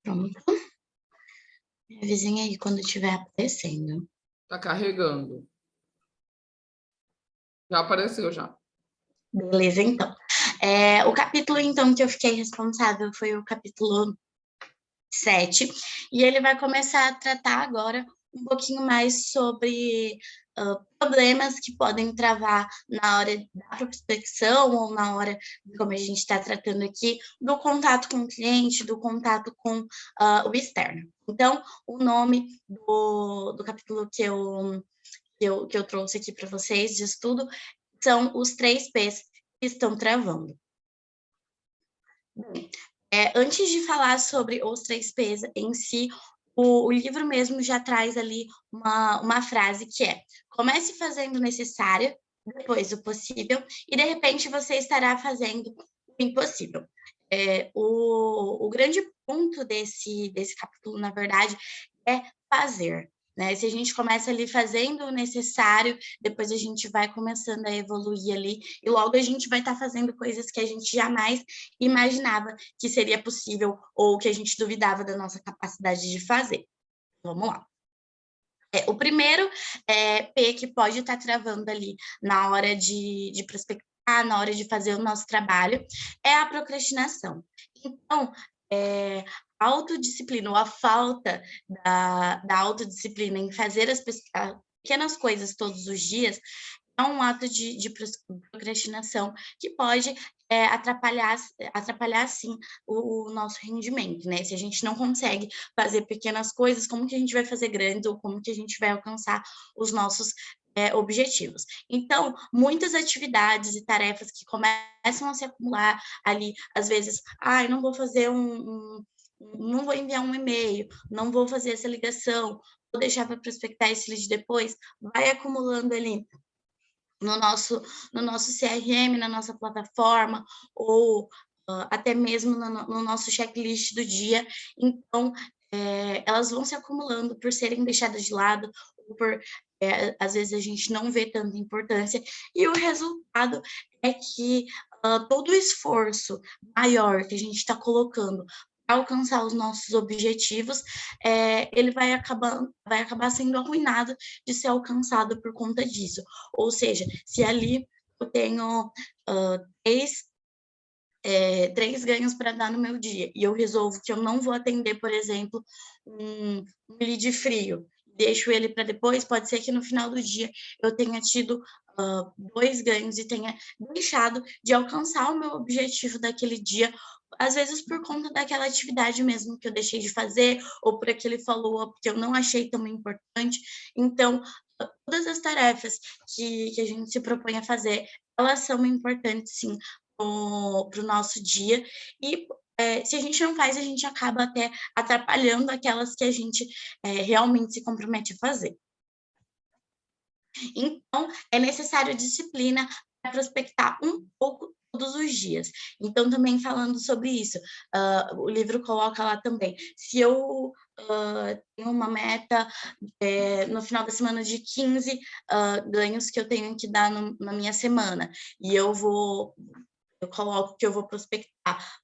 Pronto. Me avisem aí quando estiver aparecendo. Tá carregando. Já apareceu, já. Beleza, então. O capítulo, então, que eu fiquei responsável foi o capítulo 7, e ele vai começar a tratar agora um pouquinho mais sobre problemas que podem travar na hora da prospecção ou na hora, como a gente está tratando aqui, do contato com o cliente, do contato com o externo. Então, o nome do capítulo que eu trouxe aqui para vocês de estudo são os 3 P's que estão travando. Bem, antes de falar sobre os 3 P's em si, o livro mesmo já traz ali uma frase que é: comece fazendo o necessário, depois o possível, e de repente você estará fazendo o impossível. O grande ponto desse capítulo, na verdade, é fazer. Né? Se a gente começa ali fazendo o necessário, depois a gente vai começando a evoluir ali, e logo a gente vai estar fazendo coisas que a gente jamais imaginava que seria possível ou que a gente duvidava da nossa capacidade de fazer. Vamos lá. O primeiro P que pode estar travando ali na hora de prospectar, na hora de fazer o nosso trabalho, é a procrastinação. Então, a autodisciplina ou a falta da autodisciplina em fazer as pequenas coisas todos os dias é um ato de procrastinação que pode atrapalhar, sim, o nosso rendimento, né? Se a gente não consegue fazer pequenas coisas, como que a gente vai fazer grandes ou como que a gente vai alcançar os nossos objetivos? Então, muitas atividades e tarefas que começam a se acumular ali, às vezes, não vou fazer não vou enviar um e-mail, não vou fazer essa ligação, vou deixar para prospectar esse lead depois, vai acumulando ali no nosso CRM, na nossa plataforma, ou até mesmo no nosso checklist do dia. Então, elas vão se acumulando por serem deixadas de lado, ou por, às vezes, a gente não vê tanta importância, e o resultado é que todo o esforço maior que a gente está colocando para alcançar os nossos objetivos, ele vai acabar sendo arruinado de ser alcançado por conta disso. Ou seja, se ali eu tenho três ganhos para dar no meu dia, e eu resolvo que eu não vou atender, por exemplo, um lead frio, deixo ele para depois, pode ser que no final do dia eu tenha tido 2 ganhos e tenha deixado de alcançar o meu objetivo daquele dia, às vezes por conta daquela atividade mesmo que eu deixei de fazer, ou por aquele follow-up que eu não achei tão importante. Então, todas as tarefas que a gente se propõe a fazer, elas são importantes, sim, para o nosso dia, e se a gente não faz, a gente acaba até atrapalhando aquelas que a gente realmente se compromete a fazer. Então, é necessário disciplina para prospectar um pouco todos os dias. Então, também falando sobre isso, o livro coloca lá também, se eu tenho uma meta no final da semana de 15 ganhos que eu tenho que dar na minha semana, e eu coloco que eu vou prospectar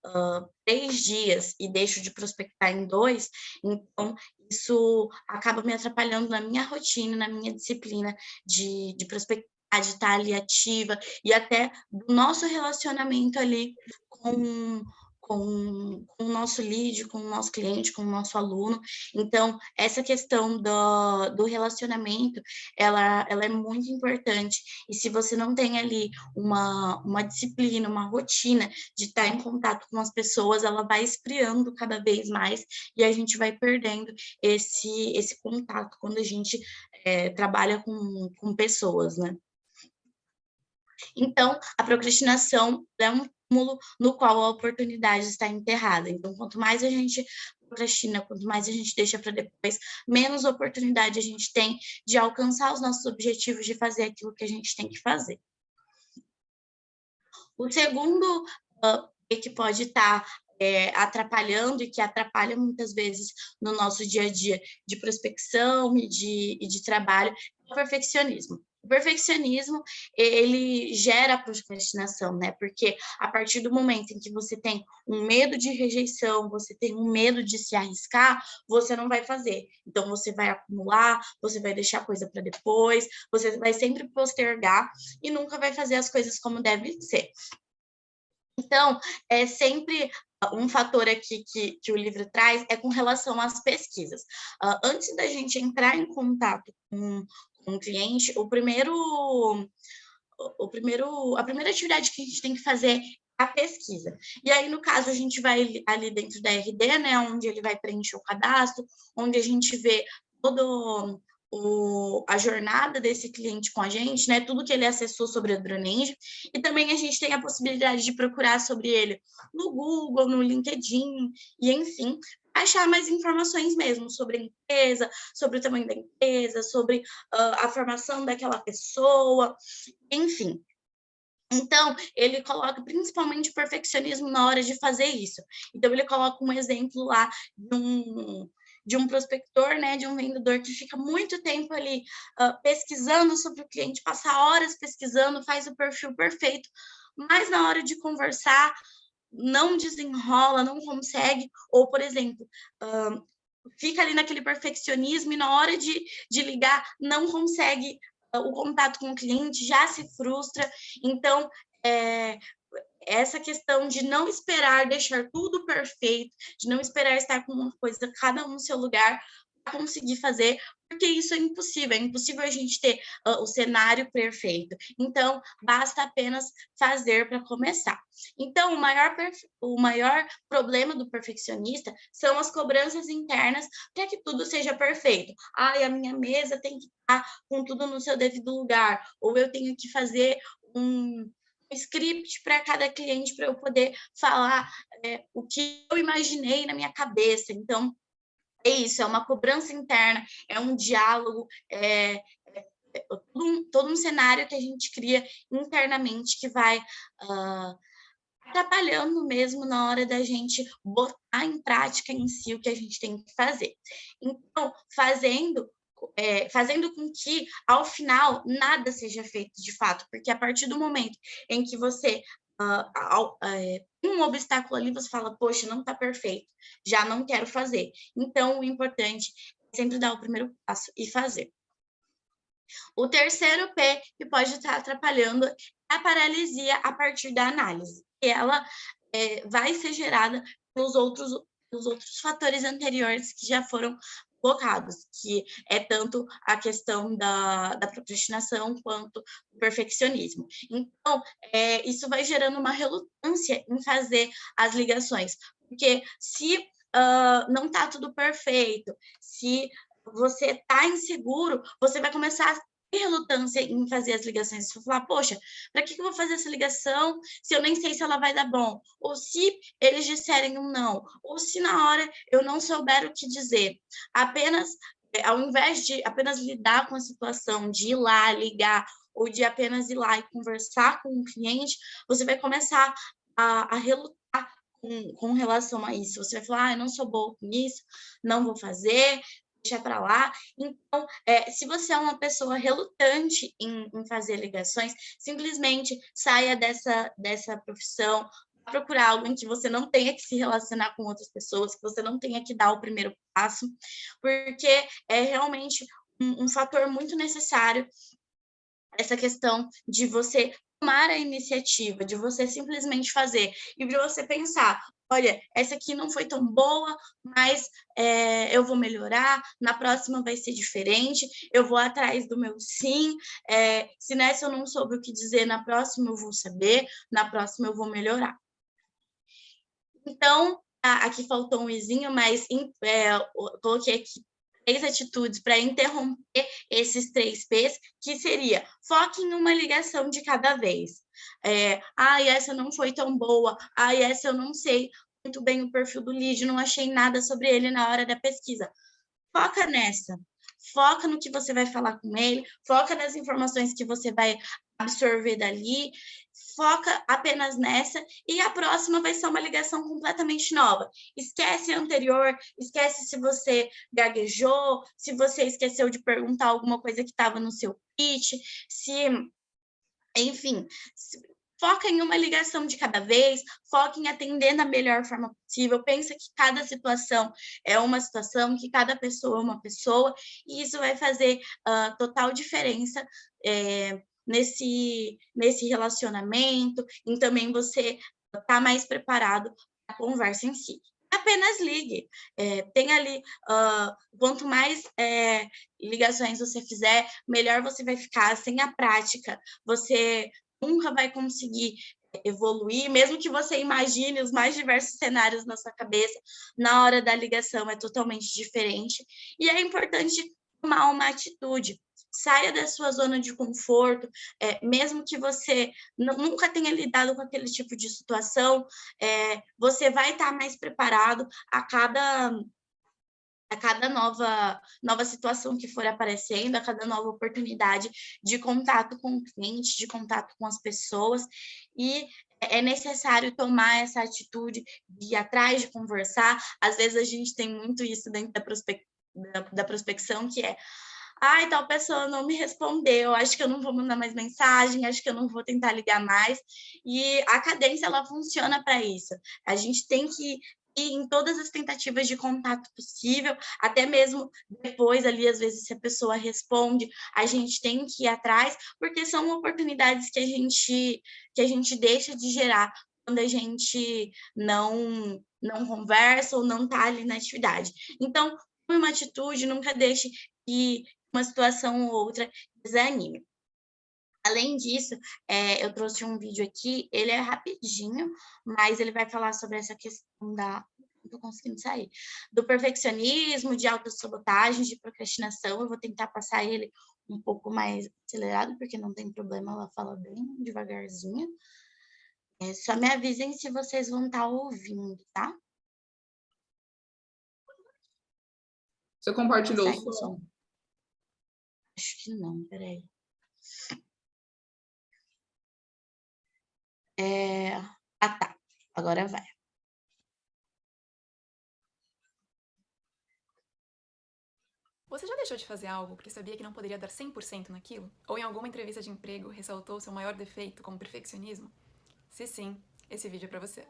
3 dias e deixo de prospectar em 2, então isso acaba me atrapalhando na minha rotina, na minha disciplina de prospectar, de estar ali ativa, e até do nosso relacionamento ali com o nosso lead, com o nosso cliente, com o nosso aluno. Então, essa questão do relacionamento, ela é muito importante, e se você não tem ali uma disciplina, uma rotina de estar em contato com as pessoas, ela vai esfriando cada vez mais, e a gente vai perdendo esse contato quando a gente trabalha com pessoas, né? Então, a procrastinação é um túmulo no qual a oportunidade está enterrada. Então, quanto mais a gente procrastina, quanto mais a gente deixa para depois, menos oportunidade a gente tem de alcançar os nossos objetivos, de fazer aquilo que a gente tem que fazer. O segundo que pode estar atrapalhando, e que atrapalha muitas vezes no nosso dia a dia de prospecção e de trabalho, é o perfeccionismo. O perfeccionismo, ele gera procrastinação, né? Porque a partir do momento em que você tem um medo de rejeição, você tem um medo de se arriscar, você não vai fazer. Então, você vai acumular, você vai deixar coisa para depois, você vai sempre postergar e nunca vai fazer as coisas como deve ser. Então, é sempre um fator aqui que o livro traz é com relação às pesquisas. Antes da gente entrar em contato com o cliente, a primeira atividade que a gente tem que fazer é a pesquisa. E aí, no caso, a gente vai ali dentro da RD, né, onde ele vai preencher o cadastro, onde a gente vê todo a jornada desse cliente com a gente, né? Tudo que ele acessou sobre a Dronenge, e também a gente tem a possibilidade de procurar sobre ele no Google, no LinkedIn, e enfim, achar mais informações mesmo sobre a empresa, sobre o tamanho da empresa, sobre a formação daquela pessoa, enfim. Então, ele coloca principalmente o perfeccionismo na hora de fazer isso. Então, ele coloca um exemplo lá de um prospector, né, de um vendedor que fica muito tempo ali pesquisando sobre o cliente, passa horas pesquisando, faz o perfil perfeito, mas na hora de conversar, não desenrola, não consegue, ou, por exemplo, fica ali naquele perfeccionismo e na hora de ligar, não consegue o contato com o cliente, já se frustra. Então, essa questão de não esperar deixar tudo perfeito, de não esperar estar com uma coisa, cada um no seu lugar, para conseguir fazer, porque isso é impossível a gente ter o cenário perfeito. Então, basta apenas fazer para começar. Então, o maior problema do perfeccionista são as cobranças internas para que tudo seja perfeito. Ai, a minha mesa tem que estar com tudo no seu devido lugar, ou eu tenho que fazer um script para cada cliente para eu poder falar o que eu imaginei na minha cabeça. Então, é isso, é uma cobrança interna, é um diálogo, todo um cenário que a gente cria internamente que vai atrapalhando mesmo na hora da gente botar em prática em si o que a gente tem que fazer. Então, fazendo com que, ao final, nada seja feito de fato, porque a partir do momento em que você tem um obstáculo ali, você fala, poxa, não está perfeito, já não quero fazer. Então, o importante é sempre dar o primeiro passo e fazer. O terceiro P que pode estar atrapalhando é a paralisia a partir da análise, que ela vai ser gerada pelos outros fatores anteriores que já foram colocados, que é tanto a questão da procrastinação quanto do perfeccionismo. Então, isso vai gerando uma relutância em fazer as ligações, porque se não está tudo perfeito, se você está inseguro, você vai começar a ter relutância em fazer as ligações. Você vai falar, poxa, para que eu vou fazer essa ligação se eu nem sei se ela vai dar bom? Ou se eles disserem um não? Ou se na hora eu não souber o que dizer? Apenas, ao invés de apenas lidar com a situação, de ir lá, ligar, ou de apenas ir lá e conversar com o cliente, você vai começar a relutar com relação a isso. Você vai falar, eu não sou boa com isso, não vou fazer, deixa para lá. Então, se você é uma pessoa relutante em fazer ligações, simplesmente saia dessa profissão, procurar algo em que você não tenha que se relacionar com outras pessoas, que você não tenha que dar o primeiro passo, porque é realmente um fator muito necessário essa questão de você tomar a iniciativa, de você simplesmente fazer, e de você pensar, olha, essa aqui não foi tão boa, mas eu vou melhorar, na próxima vai ser diferente, eu vou atrás do meu sim, se nessa eu não soube o que dizer, na próxima eu vou saber, na próxima eu vou melhorar. Então, aqui faltou um izinho, mas coloquei aqui 3 atitudes para interromper esses 3 P's, que seria, foque em uma ligação de cada vez. Essa não foi tão boa, essa eu não sei muito bem o perfil do lead, não achei nada sobre ele na hora da pesquisa. Foca nessa. foca no que você vai falar com ele, foca nas informações que você vai absorver dali, foca apenas nessa, e a próxima vai ser uma ligação completamente nova. Esquece a anterior, esquece se você gaguejou, se você esqueceu de perguntar alguma coisa que estava no seu pitch, enfim, foca em uma ligação de cada vez, foca em atender da melhor forma possível, pensa que cada situação é uma situação, que cada pessoa é uma pessoa, e isso vai fazer total diferença nesse relacionamento, e também você tá mais preparado para a conversa em si. Apenas ligue, tem ali, quanto mais ligações você fizer, melhor você vai ficar. Sem a prática, você nunca vai conseguir evoluir, mesmo que você imagine os mais diversos cenários na sua cabeça, na hora da ligação é totalmente diferente, e é importante tomar uma atitude. Saia da sua zona de conforto, mesmo que você nunca tenha lidado com aquele tipo de situação, você vai estar mais preparado a cada nova situação que for aparecendo, a cada nova oportunidade de contato com o cliente, de contato com as pessoas, e é necessário tomar essa atitude de ir atrás, de conversar. Às vezes a gente tem muito isso dentro da prospecção, que é: ai, tal pessoa não me respondeu, acho que eu não vou mandar mais mensagem, acho que eu não vou tentar ligar mais. E a cadência, ela funciona para isso. A gente tem que ir em todas as tentativas de contato possível, até mesmo depois ali, às vezes, se a pessoa responde, a gente tem que ir atrás, porque são oportunidades que a gente deixa de gerar quando a gente não conversa ou não está ali na atividade. Então, tome uma atitude, nunca deixe que uma situação ou outra desanime. Além disso, eu trouxe um vídeo aqui, ele é rapidinho, mas ele vai falar sobre essa questão da... Não estou conseguindo sair. Do perfeccionismo, de autossabotagem, de procrastinação. Eu vou tentar passar ele um pouco mais acelerado, porque não tem problema, ela fala bem devagarzinho. Só me avisem se vocês vão estar ouvindo, tá? Você compartilhou o som? Acho que não, peraí. Tá. Agora vai. Você já deixou de fazer algo porque sabia que não poderia dar 100% naquilo? Ou em alguma entrevista de emprego ressaltou seu maior defeito como perfeccionismo? Se sim, esse vídeo é pra você.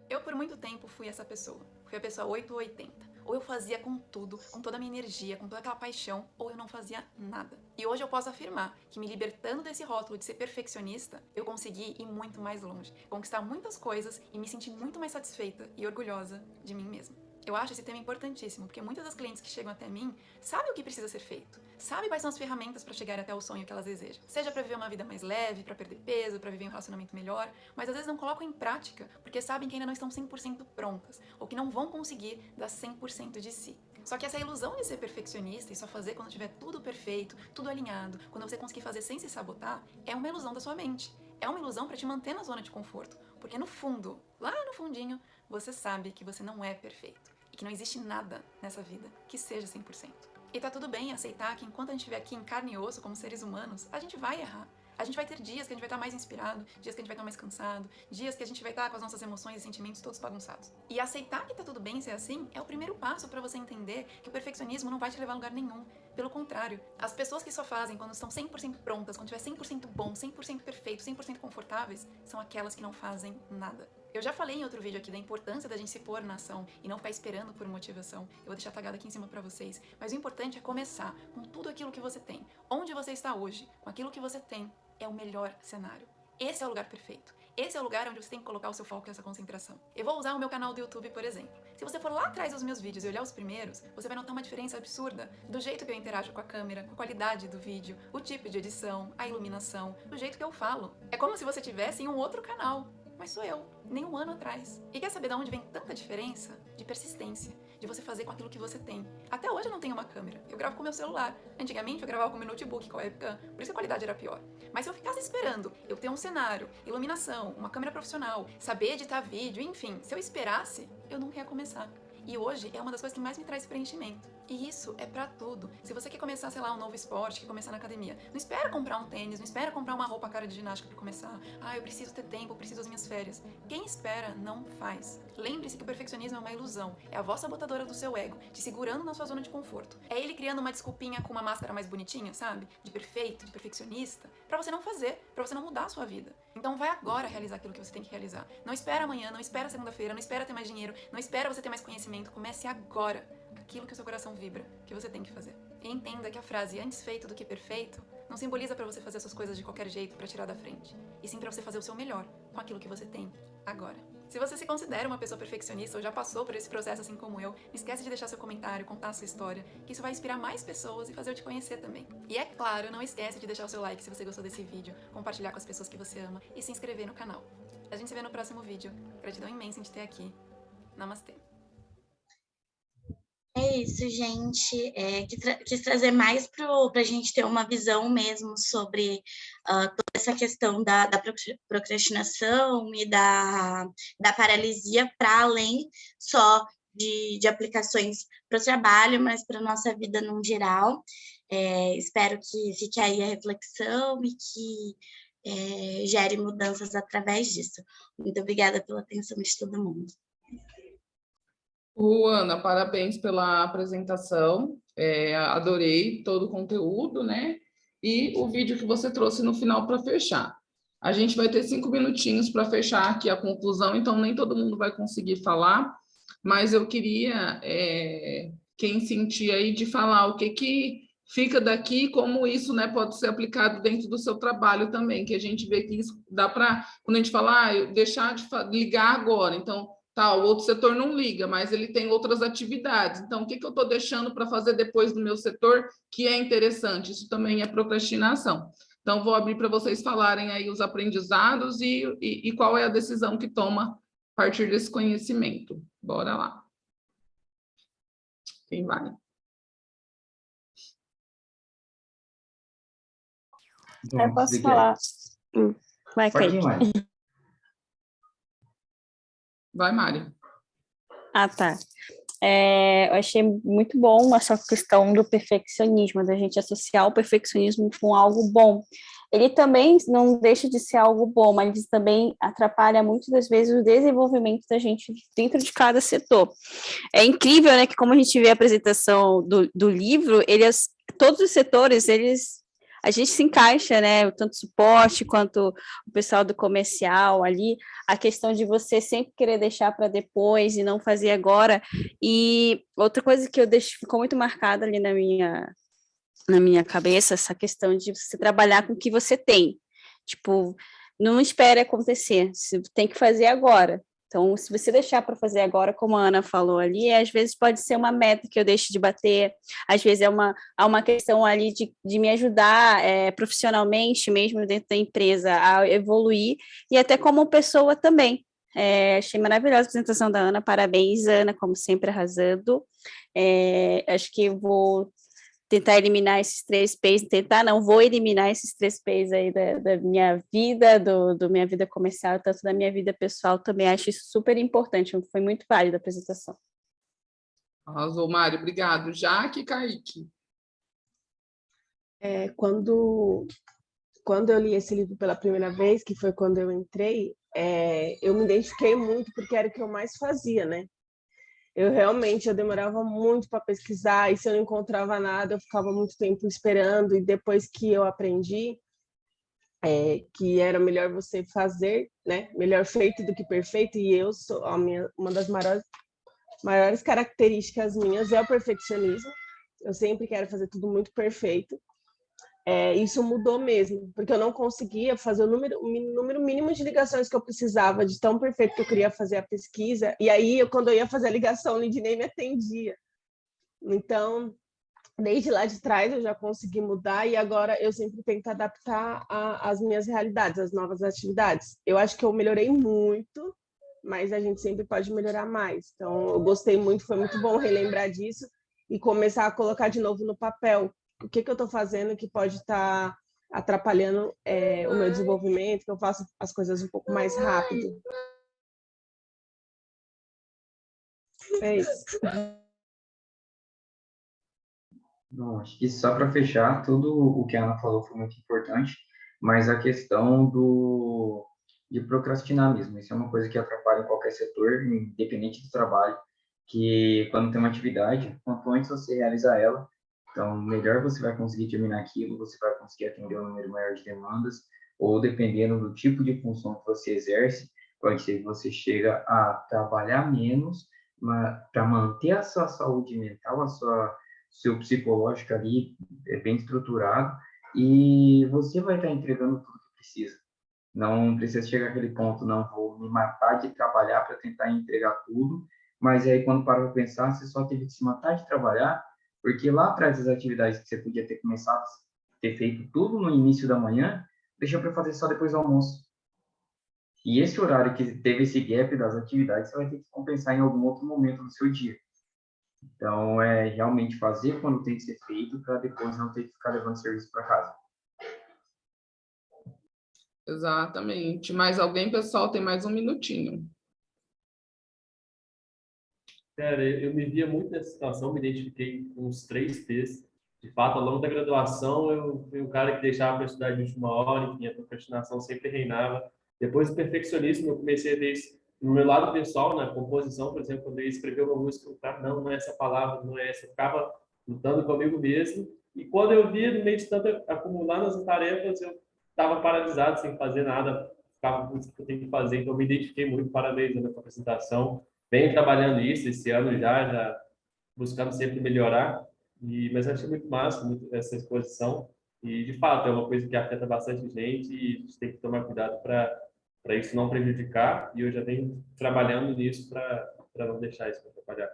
Eu por muito tempo fui essa pessoa. Fui a pessoa 8 ou 80. Ou eu fazia com tudo, com toda a minha energia, com toda aquela paixão, ou eu não fazia nada. E hoje eu posso afirmar que, me libertando desse rótulo de ser perfeccionista, eu consegui ir muito mais longe, conquistar muitas coisas e me sentir muito mais satisfeita e orgulhosa de mim mesma. Eu acho esse tema importantíssimo, porque muitas das clientes que chegam até mim sabem o que precisa ser feito, sabem quais são as ferramentas para chegar até o sonho que elas desejam. Seja para viver uma vida mais leve, para perder peso, para viver um relacionamento melhor, mas às vezes não colocam em prática porque sabem que ainda não estão 100% prontas, ou que não vão conseguir dar 100% de si. Só que essa ilusão de ser perfeccionista e só fazer quando tiver tudo perfeito, tudo alinhado, quando você conseguir fazer sem se sabotar, é uma ilusão da sua mente. É uma ilusão para te manter na zona de conforto, porque no fundo, lá no fundinho, você sabe que você não é perfeito. Que não existe nada nessa vida que seja 100%. E tá tudo bem aceitar que enquanto a gente estiver aqui em carne e osso como seres humanos, a gente vai errar. A gente vai ter dias que a gente vai estar mais inspirado, dias que a gente vai estar mais cansado, dias que a gente vai estar com as nossas emoções e sentimentos todos bagunçados. E aceitar que tá tudo bem ser assim é o primeiro passo para você entender que o perfeccionismo não vai te levar a lugar nenhum. Pelo contrário, as pessoas que só fazem quando estão 100% prontas, quando estiver 100% bom, 100% perfeito, 100% confortáveis, são aquelas que não fazem nada. Eu já falei em outro vídeo aqui da importância da gente se pôr na ação e não ficar esperando por motivação. Eu vou deixar tagado aqui em cima pra vocês. Mas o importante é começar com tudo aquilo que você tem. Onde você está hoje, com aquilo que você tem, é o melhor cenário. Esse é o lugar perfeito. Esse é o lugar onde você tem que colocar o seu foco e essa concentração. Eu vou usar o meu canal do YouTube, por exemplo. Se você for lá atrás dos meus vídeos e olhar os primeiros, você vai notar uma diferença absurda do jeito que eu interajo com a câmera, com a qualidade do vídeo, o tipo de edição, a iluminação, do jeito que eu falo. É como se você tivesse em um outro canal. Mas sou eu, nem um ano atrás. E quer saber de onde vem tanta diferença? De persistência. de você fazer com aquilo que você tem. Até hoje eu não tenho uma câmera, eu gravo com o meu celular. Antigamente eu gravava com o meu notebook, com a webcam, por isso a qualidade era pior. Mas se eu ficasse esperando eu ter um cenário, iluminação, uma câmera profissional, saber editar vídeo, enfim, se eu esperasse, eu nunca ia começar. E hoje é uma das coisas que mais me traz preenchimento. E isso é pra tudo. Se você quer começar, sei lá, um novo esporte, quer começar na academia, não espera comprar um tênis, não espera comprar uma roupa cara de ginástica pra começar. Eu preciso ter tempo, eu preciso das minhas férias. Quem espera, não faz. Lembre-se que o perfeccionismo é uma ilusão. É a voz sabotadora do seu ego, te segurando na sua zona de conforto. É ele criando uma desculpinha com uma máscara mais bonitinha, sabe? De perfeito, de perfeccionista, pra você não fazer, pra você não mudar a sua vida. Então vai agora realizar aquilo que você tem que realizar. Não espera amanhã, não espera segunda-feira, não espera ter mais dinheiro, não espera você ter mais conhecimento. Comece agora. Aquilo que o seu coração vibra, que você tem que fazer. E entenda que a frase antes feito do que perfeito não simboliza pra você fazer suas coisas de qualquer jeito pra tirar da frente, e sim pra você fazer o seu melhor com aquilo que você tem agora. Se você se considera uma pessoa perfeccionista ou já passou por esse processo assim como eu, não esquece de deixar seu comentário, contar a sua história, que isso vai inspirar mais pessoas e fazer eu te conhecer também. E é claro, não esquece de deixar o seu like se você gostou desse vídeo, compartilhar com as pessoas que você ama e se inscrever no canal. A gente se vê no próximo vídeo. Gratidão imensa em te ter aqui. Namastê. É isso, gente. Quis trazer mais para a gente ter uma visão mesmo sobre toda essa questão da procrastinação e da paralisia, para além só de aplicações para o trabalho, mas para a nossa vida no geral. Espero que fique aí a reflexão e que gere mudanças através disso. Muito obrigada pela atenção de todo mundo. Ana, parabéns pela apresentação, adorei todo o conteúdo, né? E o vídeo que você trouxe no final para fechar. A gente vai ter 5 minutinhos para fechar aqui a conclusão, então nem todo mundo vai conseguir falar, mas eu queria, quem sentir aí, de falar o que fica daqui, como isso, né, pode ser aplicado dentro do seu trabalho também, que a gente vê que isso dá para, quando a gente fala, deixar de ligar agora, então, o outro setor não liga, mas ele tem outras atividades. Então, o que eu estou deixando para fazer depois do meu setor que é interessante? Isso também é procrastinação. Então, vou abrir para vocês falarem aí os aprendizados e qual é a decisão que toma a partir desse conhecimento. Bora lá. Quem vai? Eu posso falar. Vai, Kaique. Vai, Mari. Tá. Eu achei muito bom essa questão do perfeccionismo, da gente associar o perfeccionismo com algo bom. Ele também não deixa de ser algo bom, mas ele também atrapalha muitas das vezes o desenvolvimento da gente dentro de cada setor. É incrível, né, que como a gente vê a apresentação do livro, todos os setores, a gente se encaixa, né, tanto o suporte quanto o pessoal do comercial ali, a questão de você sempre querer deixar para depois e não fazer agora. E outra coisa que ficou muito marcada ali na minha cabeça, essa questão de você trabalhar com o que você tem. Tipo, não espere acontecer, você tem que fazer agora. Então, se você deixar para fazer agora, como a Ana falou ali, às vezes pode ser uma meta que eu deixo de bater, às vezes é uma questão ali de me ajudar profissionalmente, mesmo dentro da empresa, a evoluir, e até como pessoa também. Achei maravilhosa a apresentação da Ana, parabéns, Ana, como sempre, arrasando. Acho que vou tentar eliminar esses 3 P's, vou eliminar esses 3 P's aí da minha vida, do minha vida comercial, tanto da minha vida pessoal, também acho isso super importante, foi muito válida a apresentação. Arrasou, Mário, obrigado. Jaque e Kaique. Quando eu li esse livro pela primeira vez, que foi quando eu entrei, eu me identifiquei muito, porque era o que eu mais fazia, né? Eu demorava muito para pesquisar, e se eu não encontrava nada, eu ficava muito tempo esperando, e depois que eu aprendi que era melhor você fazer, né? Melhor feito do que perfeito, e eu sou uma das maiores características minhas é o perfeccionismo. Eu sempre quero fazer tudo muito perfeito. Isso mudou mesmo, porque eu não conseguia fazer o número mínimo de ligações que eu precisava, de tão perfeito que eu queria fazer a pesquisa, e aí, quando eu ia fazer a ligação, o Lindy nem me atendia. Então, desde lá de trás, eu já consegui mudar, e agora eu sempre tento adaptar às minhas realidades, às novas atividades. Eu acho que eu melhorei muito mas a gente sempre pode melhorar mais. Então, eu gostei muito, foi muito bom relembrar disso e começar a colocar de novo no papel o que eu estou fazendo que pode estar atrapalhando o meu desenvolvimento, que eu faço as coisas um pouco mais rápido. É isso. Não, acho que só para fechar, tudo o que a Ana falou foi muito importante, mas a questão de procrastinar mesmo, isso é uma coisa que atrapalha em qualquer setor, independente do trabalho, que quando tem uma atividade, quanto antes você realizar ela, então melhor você vai conseguir terminar aquilo, você vai conseguir atender um número maior de demandas, ou dependendo do tipo de função que você exerce, pode ser que você chega a trabalhar menos, para manter a sua saúde mental, seu psicológico ali bem estruturado, e você vai estar entregando tudo que precisa. Não precisa chegar àquele ponto, não vou me matar de trabalhar para tentar entregar tudo, mas aí quando para para pensar, você só teve que se matar de trabalhar, porque lá atrás das atividades que você podia ter começado, ter feito tudo no início da manhã, deixou para fazer só depois do almoço. E esse horário que teve esse gap das atividades, você vai ter que compensar em algum outro momento do seu dia. Então, é realmente fazer quando tem que ser feito, para depois não ter que ficar levando serviço para casa. Exatamente. Mais alguém, pessoal? Tem mais um minutinho. Cara, eu me via muito nessa situação, me identifiquei com os 3 P's. De fato, ao longo da graduação, eu fui um cara que deixava para estudar de última hora, enfim, a procrastinação sempre reinava. Depois do perfeccionismo, eu comecei a ver isso no meu lado pessoal, na composição, por exemplo, quando eu ia escrever uma música, eu ficava, não é essa palavra, não é essa. Eu ficava lutando comigo mesmo. E quando eu via, no meio de tanto acumular nas tarefas, eu estava paralisado, sem fazer nada, ficava com o que eu tenho que fazer. Então, eu me identifiquei muito, parabéns na apresentação. Venho trabalhando isso esse ano já buscando sempre melhorar, mas achei muito massa muito essa exposição, e de fato é uma coisa que afeta bastante gente e a gente tem que tomar cuidado para isso não prejudicar, e eu já venho trabalhando nisso para não deixar isso atrapalhar.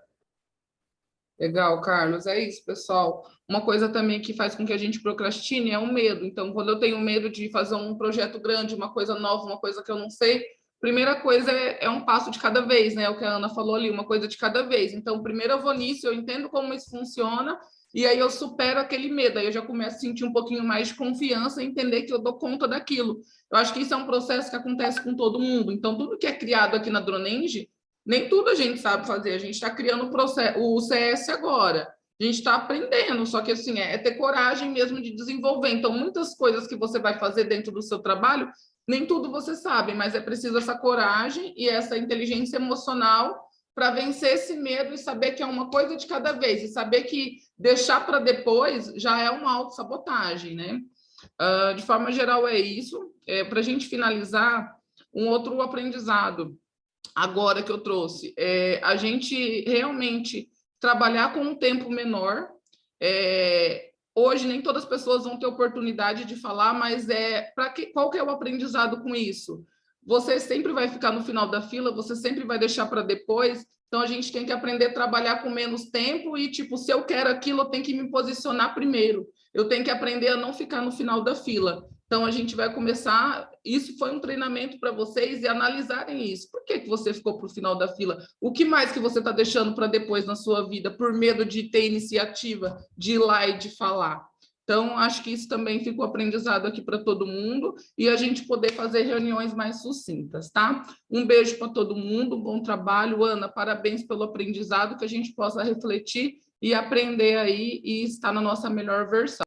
Legal, Carlos. É isso, pessoal. Uma coisa também que faz com que a gente procrastine é o medo. Então, quando eu tenho medo de fazer um projeto grande, uma coisa nova, uma coisa que eu não sei, primeira coisa é um passo de cada vez, né? O que a Ana falou ali, uma coisa de cada vez. Então, primeiro eu vou nisso, eu entendo como isso funciona, e aí eu supero aquele medo, aí eu já começo a sentir um pouquinho mais de confiança e entender que eu dou conta daquilo. Eu acho que isso é um processo que acontece com todo mundo. Então, tudo que é criado aqui na Dronenge, nem tudo a gente sabe fazer. A gente está criando o CS agora. A gente está aprendendo, só que assim, é ter coragem mesmo de desenvolver. Então, muitas coisas que você vai fazer dentro do seu trabalho, nem tudo você sabe, mas é preciso essa coragem e essa inteligência emocional para vencer esse medo e saber que é uma coisa de cada vez, e saber que deixar para depois já é uma autossabotagem, né? De forma geral, é isso. Para a gente finalizar, um outro aprendizado agora que eu trouxe, a gente realmente trabalhar com um tempo menor. Hoje nem todas as pessoas vão ter oportunidade de falar, mas qual que é o aprendizado com isso? Você sempre vai ficar no final da fila, você sempre vai deixar para depois, então a gente tem que aprender a trabalhar com menos tempo e, tipo, se eu quero aquilo, eu tenho que me posicionar primeiro, eu tenho que aprender a não ficar no final da fila. Então, a gente vai começar, isso foi um treinamento para vocês e analisarem isso. Por que você ficou para o final da fila? O que mais que você está deixando para depois na sua vida, por medo de ter iniciativa, de ir lá e de falar? Então, acho que isso também ficou aprendizado aqui para todo mundo e a gente poder fazer reuniões mais sucintas, tá? Um beijo para todo mundo, bom trabalho. Ana, parabéns pelo aprendizado, que a gente possa refletir e aprender aí e estar na nossa melhor versão.